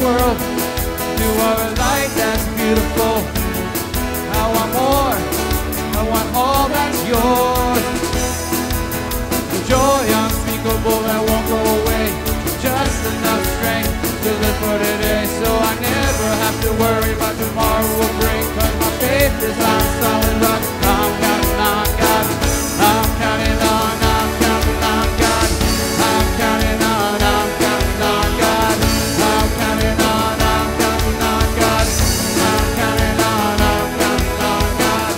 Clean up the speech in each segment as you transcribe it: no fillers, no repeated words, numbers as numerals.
world. You are a light that's beautiful. I want more. I want all that's yours. The joy unspeakable that won't go away. Just enough strength to live for today. So I never have to worry about tomorrow will bring. Cause my faith is on solid rock. I'm counting on God. I'm counting on, I'm counting on God. I'm counting on, I'm counting on God. I'm counting on, I'm counting on God. I'm counting on, I'm counting on God.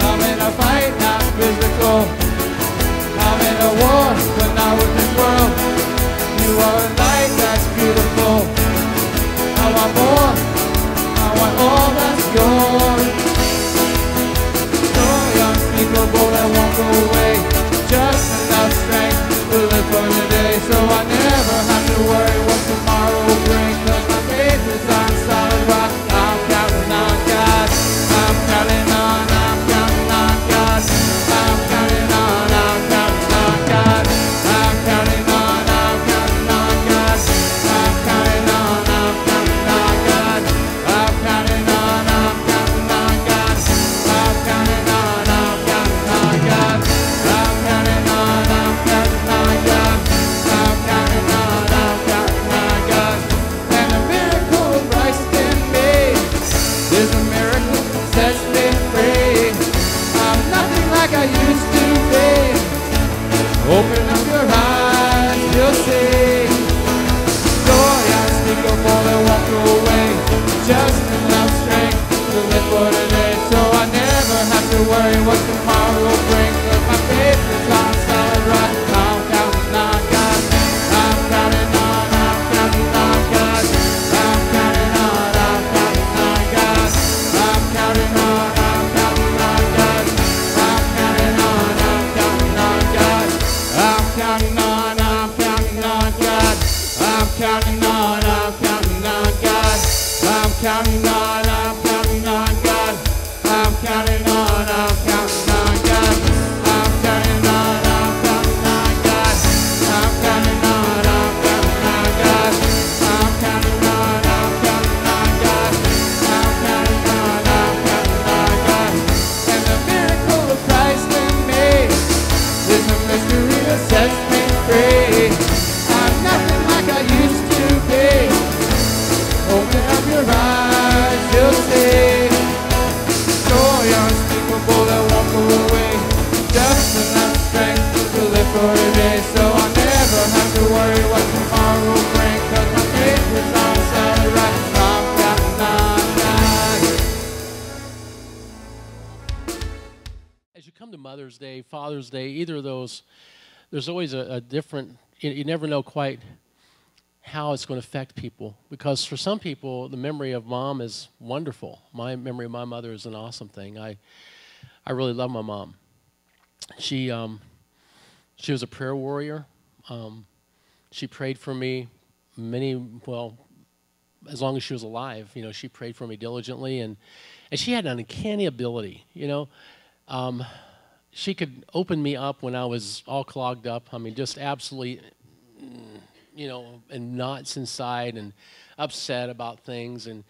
I'm in a fight, not physical. I'm in a war, but not with this world. You are a light that's beautiful. I want more. I want all that's yours. Joy unspeakable that won't go away. Just enough strength to live for today. So I never have to worry what tomorrow will bring. Cause my faith is on solid rock. I'm counting on God. I'm counting on, I'm counting on God. I'm counting on, I'm counting on God. I'm counting on, I'm counting on God. I'm counting on, I'm counting on God. I'm counting on, I'm counting on God. I'm counting on, I'm counting on God. I'm counting on, I'm counting on God. I'm counting on, I'm counting on God. And a miracle of Christ in me is a miracle that sets me free. I'm nothing like I used to be. Open up your eyes, you'll see. Joy unspeakable that won't go away. Just enough strength to live for today. So I never have to worry what tomorrow will bring. Cause my faith is on solid rock. I'm counting on God. I'm counting on, I'm counting on God. I'm counting on, I'm counting on God. I'm counting on, I'm counting on God. I'm counting on, I'm counting on God. I'm counting on, I'm counting on God. I'm counting on, I'm counting on God. I'm counting on, I'm counting on God. I'm counting on, I'm counting on God. I'm counting on, I'm counting on God. I'm counting on, I'm counting on God. I'm counting on, I'm counting on God. I'm counting on, I'm counting on God. And the miracle of Christ in me is a mystery that sets me free. I'm nothing like I used to be. Open up your eyes, you'll see. Joy unspeakable that won't go away. Just enough strength to live for today. So I'll never have to worry what tomorrow will bring. Cause my faith is on solid rock. I'm counting on God. As you come to Mother's Day, Father's Day, either of those, there's always a different, you never know quite how it's going to affect people. Because for some people, the memory of mom is wonderful. My memory of my mother is an awesome thing. I really love my mom. She was a prayer warrior. She prayed for me as long as she was alive. You know, she prayed for me diligently, and she had an uncanny ability, you know. She could open me up when I was all clogged up. I mean, just absolutely, you know, and knots inside and upset about things. And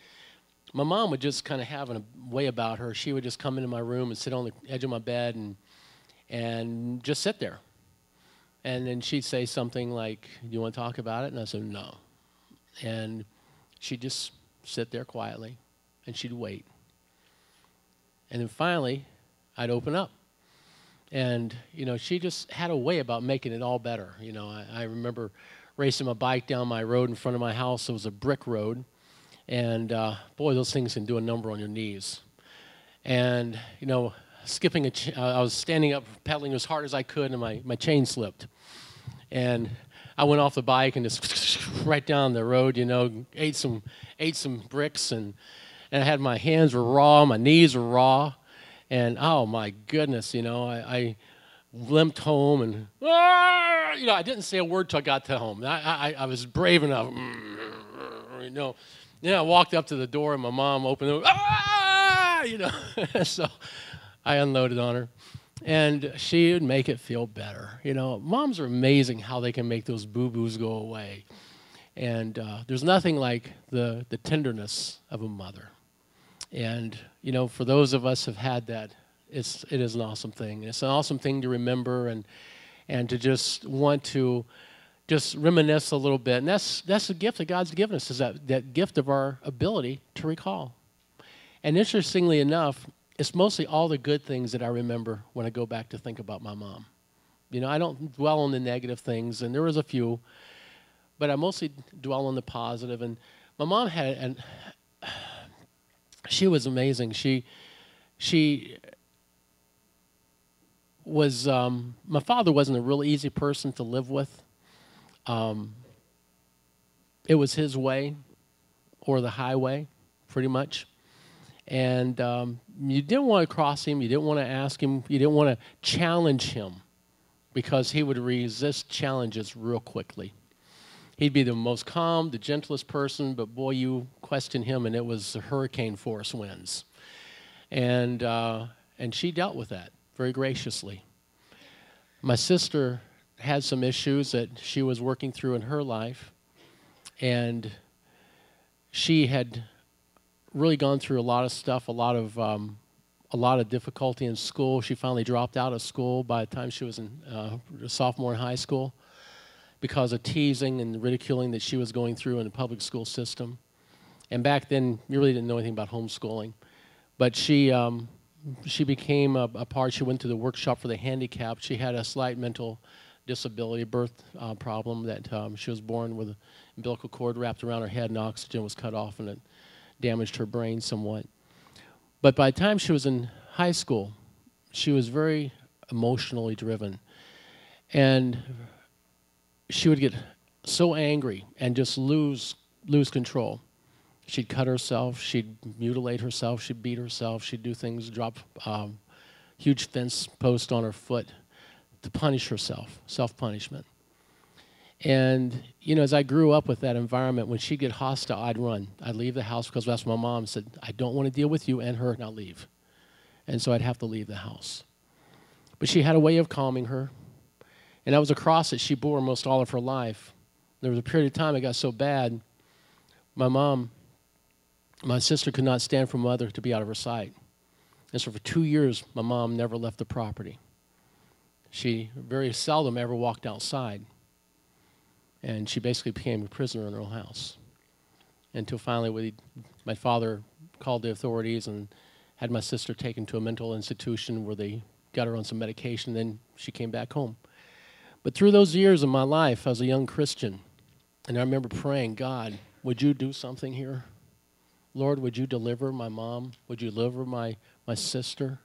my mom would just kind of have a way about her. She would just come into my room and sit on the edge of my bed and just sit there. And then she'd say something like, "Do you want to talk about it?" And I said, "No." And she'd just sit there quietly, and she'd wait. And then finally, I'd open up. And, you know, she just had a way about making it all better. You know, I remember racing my bike down my road in front of my house. It was a brick road. And, boy, those things can do a number on your knees. And, you know, I was standing up, pedaling as hard as I could, and my chain slipped. And I went off the bike and just right down the road, you know, ate some bricks, and my hands were raw, my knees were raw. And, oh, my goodness, you know, I limped home, and, you know, I didn't say a word till I got to home. I was brave enough, you know. Then I walked up to the door, and my mom opened it, you know. So I unloaded on her. And she would make it feel better. You know, moms are amazing how they can make those boo-boos go away. And there's nothing like the tenderness of a mother. And, you know, for those of us who've had that, it is an awesome thing. It's an awesome thing to remember and to just want to just reminisce a little bit. And that's the gift that God's given us, is that gift of our ability to recall. And interestingly enough, it's mostly all the good things that I remember when I go back to think about my mom. You know, I don't dwell on the negative things, and there was a few, but I mostly dwell on the positive. And my mom she was amazing. She was, my father wasn't a real easy person to live with. It was his way or the highway, pretty much. And you didn't want to cross him. You didn't want to ask him. You didn't want to challenge him, because he would resist challenges real quickly. He'd be the most calm, the gentlest person, but boy, you question him, and it was hurricane force winds. And she dealt with that very graciously. My sister had some issues that she was working through in her life, and she had really gone through a lot of stuff, a lot of difficulty in school. She finally dropped out of school by the time she was a sophomore in high school, because of teasing and ridiculing that she was going through in the public school system. And back then, you really didn't know anything about homeschooling. But she became a part. She went to the workshop for the handicapped. She had a slight mental disability, birth problem, that she was born with an umbilical cord wrapped around her head, and oxygen was cut off, and it damaged her brain somewhat. But by the time she was in high school, she was very emotionally driven. And she would get so angry and just lose control. She'd cut herself, she'd mutilate herself, she'd beat herself, she'd do things, drop huge fence post on her foot to punish herself, self-punishment. And, you know, as I grew up with that environment, when she'd get hostile, I'd run. I'd leave the house, because that's what my mom said, I don't want to deal with you and her, and I'll leave. And so I'd have to leave the house. But she had a way of calming her. And that was a cross that she bore most all of her life. There was a period of time it got so bad, my sister could not stand for mother to be out of her sight. And so for 2 years, my mom never left the property. She very seldom ever walked outside. And she basically became a prisoner in her own house. Until finally my father called the authorities and had my sister taken to a mental institution where they got her on some medication. Then she came back home. But through those years of my life as a young Christian, and I remember praying, God, would you do something here? Lord, would you deliver my mom? Would you deliver my sister?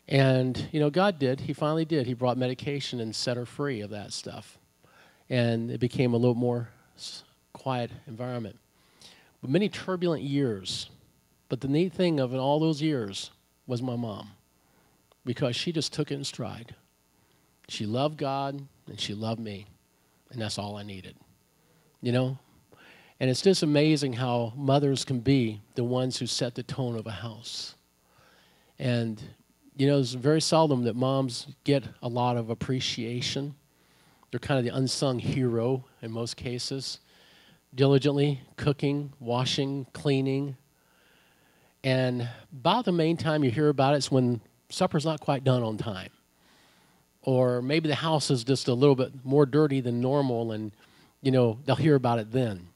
And, you know, God did. He finally did. He brought medication and set her free of that stuff. And it became a little more quiet environment. But many turbulent years. But the neat thing of all those years was my mom, because she just took it in stride. She loved God, and she loved me, and that's all I needed, you know? And it's just amazing how mothers can be the ones who set the tone of a house. And, you know, it's very seldom that moms get a lot of appreciation. They're kind of the unsung hero in most cases, diligently cooking, washing, cleaning. And about the main time you hear about it is when supper's not quite done on time. Or maybe the house is just a little bit more dirty than normal, and, you know, they'll hear about it then.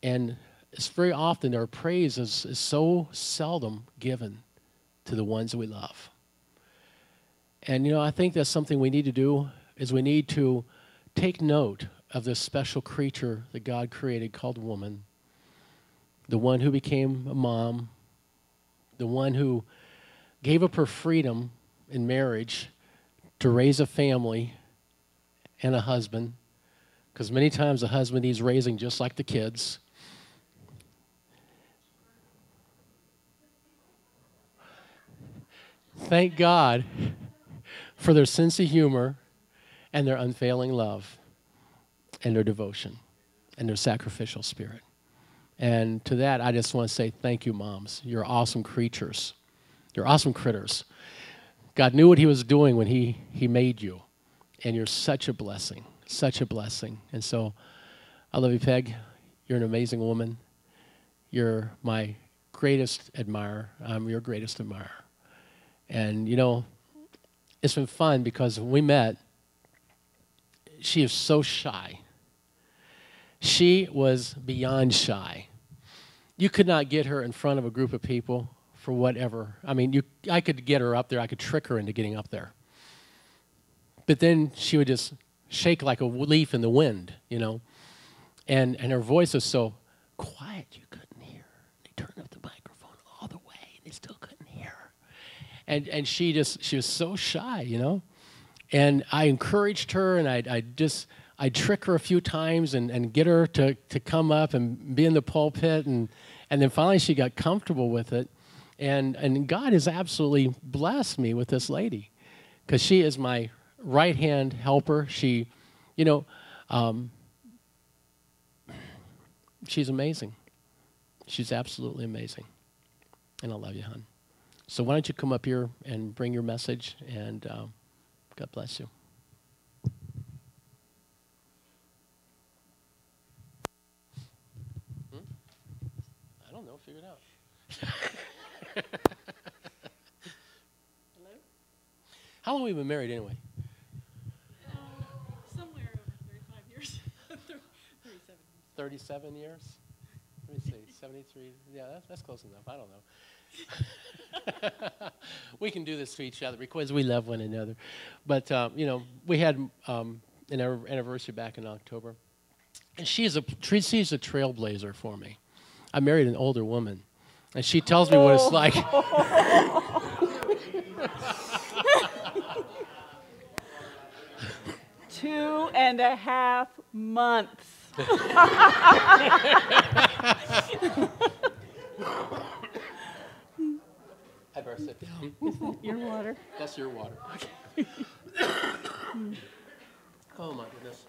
And it's very often our praise is so seldom given to the ones that we love. And, you know, I think that's something we need to do, is we need to take note of this special creature that God created called woman, the one who became a mom, the one who gave up her freedom in marriage to raise a family and a husband, because many times the husband needs raising just like the kids. Thank God for their sense of humor and their unfailing love and their devotion and their sacrificial spirit. And to that, I just want to say thank you, moms. You're awesome creatures. You're awesome critters. God knew what he was doing when he made you. And you're such a blessing, such a blessing. And so I love you, Peg. You're an amazing woman. You're my greatest admirer. I'm your greatest admirer. And, you know, it's been fun because when we met, she is so shy. She was beyond shy. You could not get her in front of a group of people for whatever. I mean, I could get her up there. I could trick her into getting up there. But then she would just shake like a leaf in the wind, you know. And her voice was so quiet you couldn't hear. They turned up the microphone all the way and they still couldn't hear her. And she was so shy, you know. And I encouraged her, and I'd trick her a few times and get her to come up and be in the pulpit, and then finally she got comfortable with it. And God has absolutely blessed me with this lady, because she is my right-hand helper. She, you know, she's amazing. She's absolutely amazing. And I love you, hon. So why don't you come up here and bring your message, and God bless you. I don't know. Figure it out. Hello? How long have we been married anyway? Somewhere over 35 years. 37. 37 years? Let me see. 73. Yeah, that's close enough. I don't know. We can do this to each other because we love one another. But, you know, we had an anniversary back in October. And she's a trailblazer for me. I married an older woman. And she tells me what it's like. 2.5 months. I better sit down. Is that your water? That's your water. Okay. Oh, my goodness.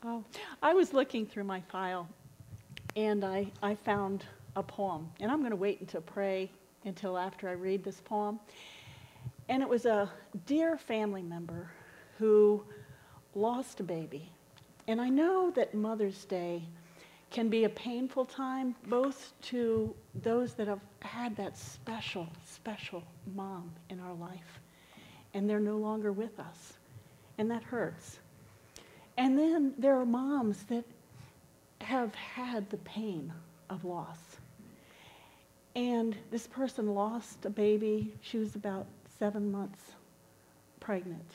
Oh, I was looking through my file, and I found a poem. And I'm going to wait until pray until after I read this poem. And it was a dear family member who lost a baby. And I know that Mother's Day can be a painful time, both to those that have had that special, special mom in our life, and they're no longer with us, and that hurts. And then there are moms that have had the pain of loss. And this person lost a baby. She was about 7 months pregnant,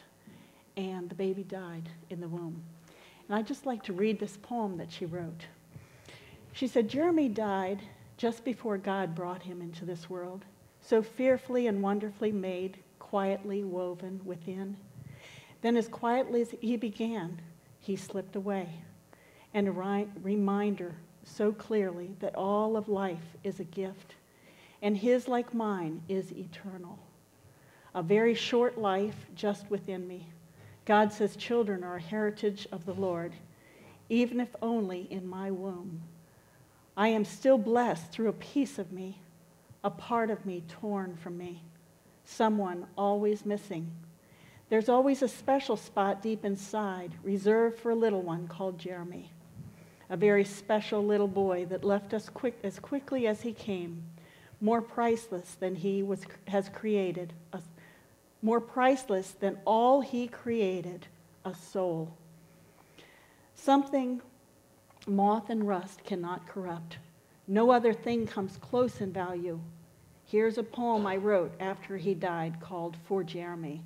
and the baby died in the womb. And I'd just like to read this poem that she wrote. She said, Jeremy died just before God brought him into this world, so fearfully and wonderfully made, quietly woven within. Then as quietly as he began, he slipped away, and a reminder so clearly that all of life is a gift, and his, like mine, is eternal. A very short life just within me. God says children are a heritage of the Lord, even if only in my womb. I am still blessed through a piece of me, a part of me torn from me, someone always missing. There's always a special spot deep inside, reserved for a little one called Jeremy, a very special little boy that left us as quickly as he came, more priceless than has created, more priceless than all he created, a soul. Something moth and rust cannot corrupt. No other thing comes close in value. Here's a poem I wrote after he died called For Jeremy.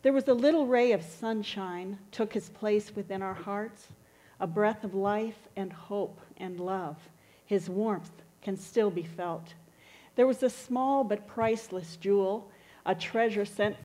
There was a little ray of sunshine took his place within our hearts, a breath of life and hope and love. His warmth can still be felt. There was a small but priceless jewel, a treasure sent